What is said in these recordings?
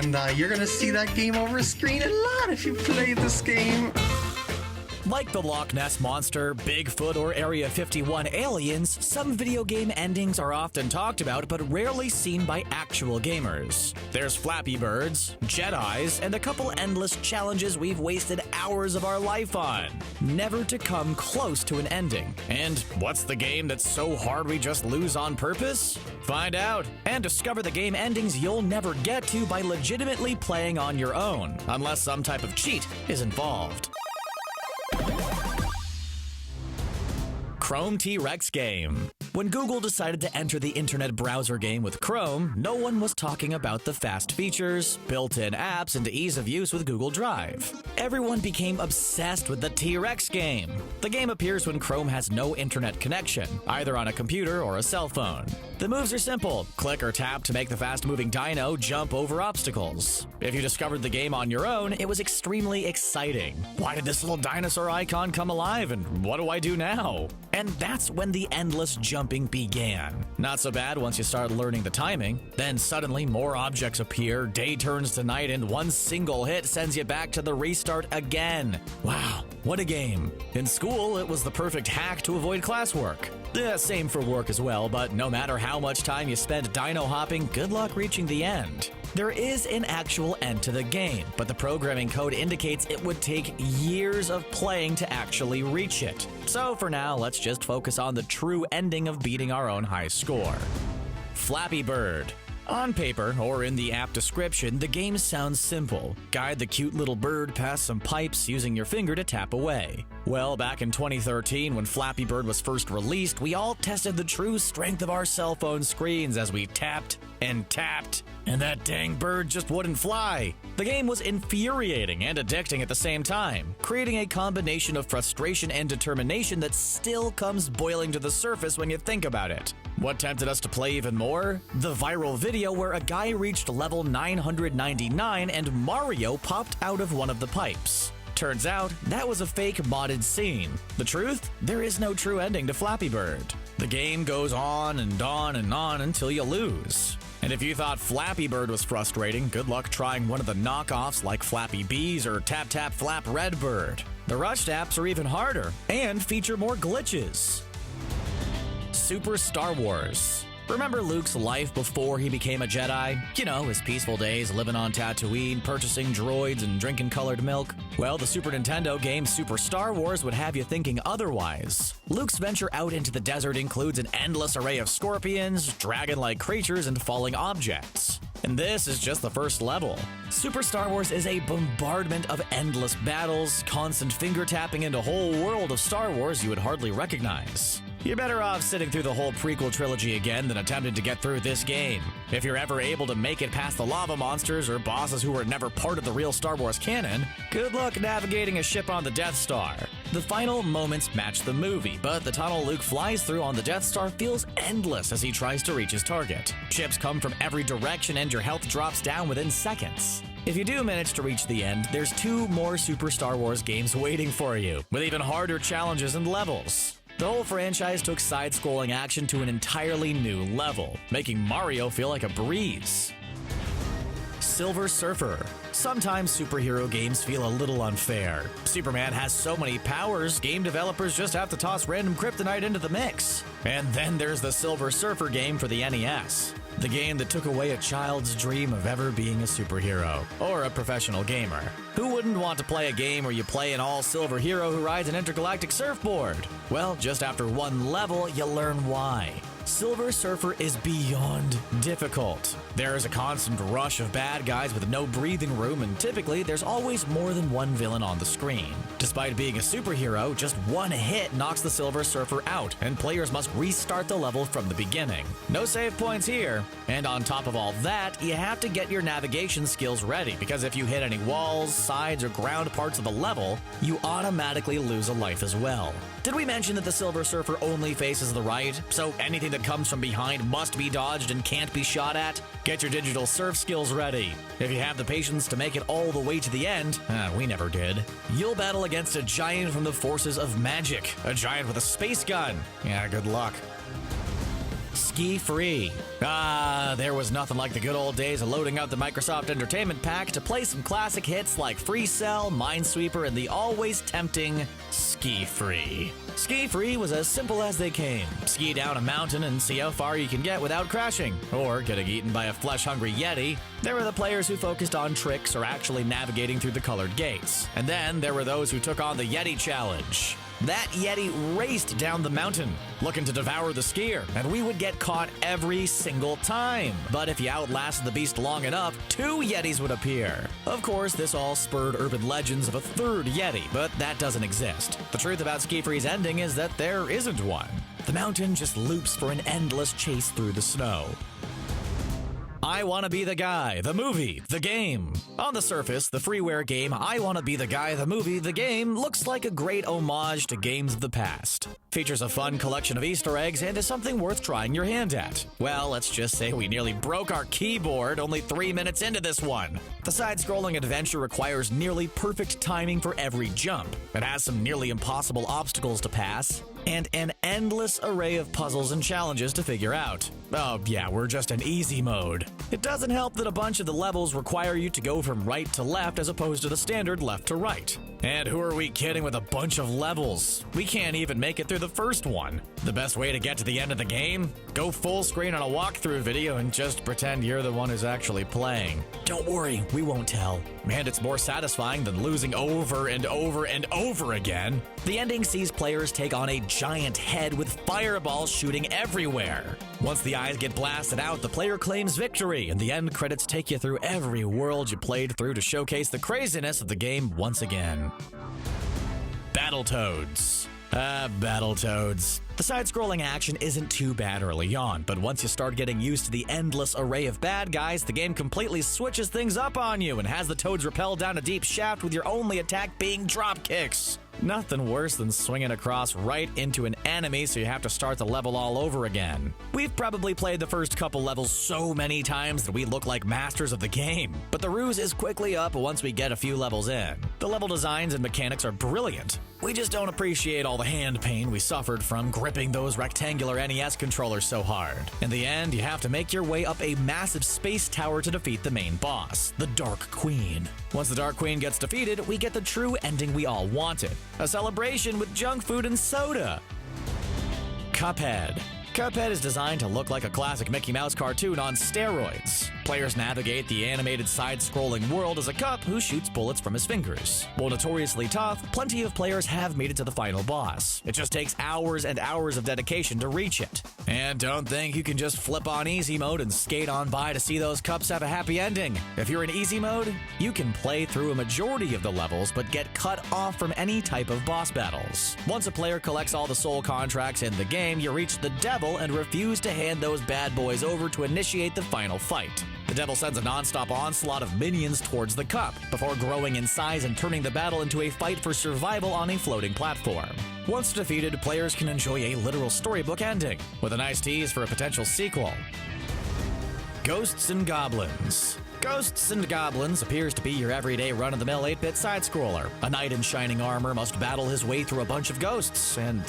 and you're gonna see that game over screen a lot if you play this game. Like the Loch Ness Monster, Bigfoot, or Area 51 aliens, some video game endings are often talked about but rarely seen by actual gamers. There's Flappy Birds, Yetis, and a couple endless challenges we've wasted hours of our life on, never to come close to an ending. And what's the game that's so hard we just lose on purpose? Find out, and discover the game endings you'll never get to by legitimately playing on your own, unless some type of cheat is involved. Chrome TRex game. When Google decided to enter the internet browser game with Chrome, no one was talking about the fast features, built-in apps, and ease of use with Google Drive. Everyone became obsessed with the TRex game. The game appears when Chrome has no internet connection, either on a computer or a cell phone. The moves are simple. Click or tap to make the fast-moving dino jump over obstacles. If you discovered the game on your own, it was extremely exciting. Why did this little dinosaur icon come alive, and what do I do now? And that's when the endless jumping began. Not so bad once you start learning the timing. Then suddenly more objects appear, day turns to night, and one single hit sends you back to the restart again. Wow, what a game. In school, it was the perfect hack to avoid classwork. Same for work as well, but no matter how much time you spend dino hopping, good luck reaching the end. There is an actual end to the game, but the programming code indicates it would take years of playing to actually reach it. So for now, let's just focus on the true ending of beating our own high score. Flappy Bird. On paper, or in the app description, the game sounds simple. Guide the cute little bird past some pipes using your finger to tap away. Well, back in 2013, when Flappy Bird was first released, we all tested the true strength of our cell phone screens as we tapped, and that dang bird just wouldn't fly. The game was infuriating and addicting at the same time, creating a combination of frustration and determination that still comes boiling to the surface when you think about it. What tempted us to play even more? The viral video where a guy reached level 999 and Mario popped out of one of the pipes. Turns out, that was a fake modded scene. The truth? There is no true ending to Flappy Bird. The game goes on and on and on until you lose. And if you thought Flappy Bird was frustrating, good luck trying one of the knockoffs like Flappy Bees or Tap Tap Flap Red Bird. The rushed apps are even harder and feature more glitches. Super Star Wars. Remember Luke's life before he became a Jedi? You know, his peaceful days living on Tatooine, purchasing droids, and drinking colored milk? Well, the Super Nintendo game Super Star Wars would have you thinking otherwise. Luke's venture out into the desert includes an endless array of scorpions, dragon-like creatures, and falling objects. And this is just the first level. Super Star Wars is a bombardment of endless battles, constant finger-tapping, and a whole world of Star Wars you would hardly recognize. You're better off sitting through the whole prequel trilogy again than attempting to get through this game. If you're ever able to make it past the lava monsters or bosses who were never part of the real Star Wars canon, good luck navigating a ship on the Death Star. The final moments match the movie, but the tunnel Luke flies through on the Death Star feels endless as he tries to reach his target. Ships come from every direction and your health drops down within seconds. If you do manage to reach the end, there's 2 more Super Star Wars games waiting for you, with even harder challenges and levels. The whole franchise took side-scrolling action to an entirely new level, making Mario feel like a breeze. Silver Surfer. Sometimes superhero games feel a little unfair. Superman has so many powers, game developers just have to toss random kryptonite into the mix. And then there's the Silver Surfer game for the NES. The game that took away a child's dream of ever being a superhero, or a professional gamer. Who wouldn't want to play a game where you play an all-silver hero who rides an intergalactic surfboard? Well, just after one level, you learn why. Silver Surfer is beyond difficult. There is a constant rush of bad guys with no breathing room, and typically there's always more than one villain on the screen. Despite being a superhero, just one hit knocks the Silver Surfer out, and players must restart the level from the beginning. No save points here. And on top of all that, you have to get your navigation skills ready, because if you hit any walls, sides, or ground parts of the level, you automatically lose a life as well. Did we mention that the Silver Surfer only faces the right, so anything that comes from behind must be dodged and can't be shot at? Get your digital surf skills ready. If you have the patience to make it all the way to the end, we never did, you'll battle against a giant from the forces of magic, a giant with a space gun. Yeah, good luck. Skifree. There was nothing like the good old days of loading up the Microsoft Entertainment Pack to play some classic hits like Free Cell, Minesweeper, and the always tempting Skifree. Skifree was as simple as they came. Ski down a mountain and see how far you can get without crashing, or getting eaten by a flesh-hungry Yeti. There were the players who focused on tricks or actually navigating through the colored gates. And then there were those who took on the Yeti challenge. That Yeti raced down the mountain, looking to devour the skier, and we would get caught every single time. But if you outlasted the beast long enough, 2 Yetis would appear. Of course, this all spurred urban legends of a 3rd Yeti, but that doesn't exist. The truth about Skifree's ending is that there isn't one. The mountain just loops for an endless chase through the snow. I Wanna Be the Guy, the movie, the game. On the surface, the freeware game I Wanna Be the Guy, the movie, the game looks like a great homage to games of the past. Features a fun collection of Easter eggs and is something worth trying your hand at. Well, let's just say we nearly broke our keyboard only 3 minutes into this one. The side-scrolling adventure requires nearly perfect timing for every jump. It has some nearly impossible obstacles to pass, and an endless array of puzzles and challenges to figure out. Oh yeah, we're just in easy mode. It doesn't help that a bunch of the levels require you to go from right to left as opposed to the standard left to right. And who are we kidding with a bunch of levels? We can't even make it through the first one. The best way to get to the end of the game? Go full screen on a walkthrough video and just pretend you're the one who's actually playing. Don't worry, we won't tell. And it's more satisfying than losing over and over and over again. The ending sees players take on a giant head with fireballs shooting everywhere. Once the eyes get blasted out, the player claims victory, and the end credits take you through every world you played through to showcase the craziness of the game once again. Battletoads. Battletoads. The side-scrolling action isn't too bad early on, but once you start getting used to the endless array of bad guys, the game completely switches things up on you and has the toads rappel down a deep shaft with your only attack being drop kicks. Nothing worse than swinging across right into an enemy so you have to start the level all over again. We've probably played the first couple levels so many times that we look like masters of the game, but the ruse is quickly up once we get a few levels in. The level designs and mechanics are brilliant. We just don't appreciate all the hand pain we suffered from gripping those rectangular NES controllers so hard. In the end, you have to make your way up a massive space tower to defeat the main boss, the Dark Queen. Once the Dark Queen gets defeated, we get the true ending we all wanted. A celebration with junk food and soda. Cuphead. Cuphead is designed to look like a classic Mickey Mouse cartoon on steroids. Players navigate the animated side-scrolling world as a cup who shoots bullets from his fingers. While notoriously tough, plenty of players have made it to the final boss. It just takes hours and hours of dedication to reach it. And don't think you can just flip on easy mode and skate on by to see those cups have a happy ending. If you're in easy mode, you can play through a majority of the levels but get cut off from any type of boss battles. Once a player collects all the soul contracts in the game, you reach the devil and refuse to hand those bad boys over to initiate the final fight. The devil sends a non-stop onslaught of minions towards the cup, before growing in size and turning the battle into a fight for survival on a floating platform. Once defeated, players can enjoy a literal storybook ending, with a nice tease for a potential sequel. Ghosts and Goblins. Ghosts and Goblins appears to be your everyday run-of-the-mill 8-bit side-scroller. A knight in shining armor must battle his way through a bunch of ghosts, and,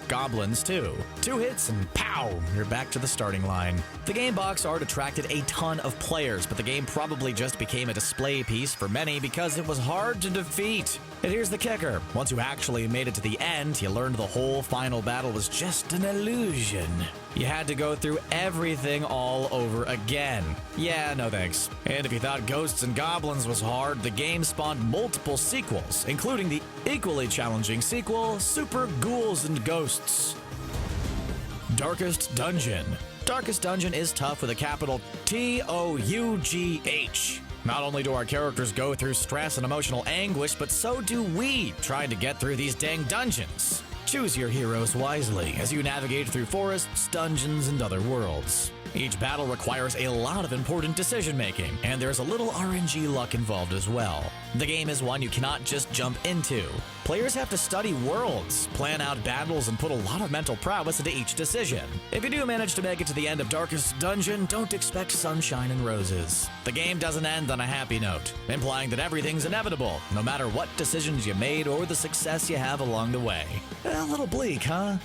goblins too. 2 hits and pow, you're back to the starting line. The game box art attracted a ton of players, but the game probably just became a display piece for many because it was hard to defeat. And here's the kicker. Once you actually made it to the end, you learned the whole final battle was just an illusion. You had to go through everything all over again. Yeah, no thanks. And if you thought Ghosts and Goblins was hard, the game spawned multiple sequels, including the equally challenging sequel, Super Ghouls and Ghosts. Darkest Dungeon. Darkest Dungeon is tough with a capital T-O-U-G-H. Not only do our characters go through stress and emotional anguish, but so do we, trying to get through these dang dungeons. Choose your heroes wisely as you navigate through forests, dungeons, and other worlds. Each battle requires a lot of important decision-making, and there's a little RNG luck involved as well. The game is one you cannot just jump into. Players have to study worlds, plan out battles, and put a lot of mental prowess into each decision. If you do manage to make it to the end of Darkest Dungeon, don't expect sunshine and roses. The game doesn't end on a happy note, implying that everything's inevitable, no matter what decisions you made or the success you have along the way. A little bleak, huh?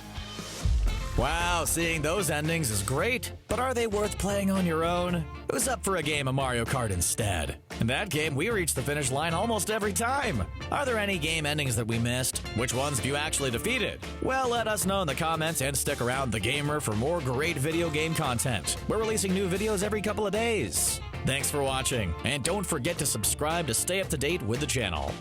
Wow, seeing those endings is great, but are they worth playing on your own? Who's up for a game of Mario Kart instead? In that game, we reach the finish line almost every time. Are there any game endings that we missed? Which ones have you actually defeated? Well, let us know in the comments and stick around The Gamer for more great video game content. We're releasing new videos every couple of days. Thanks for watching, and don't forget to subscribe to stay up to date with the channel.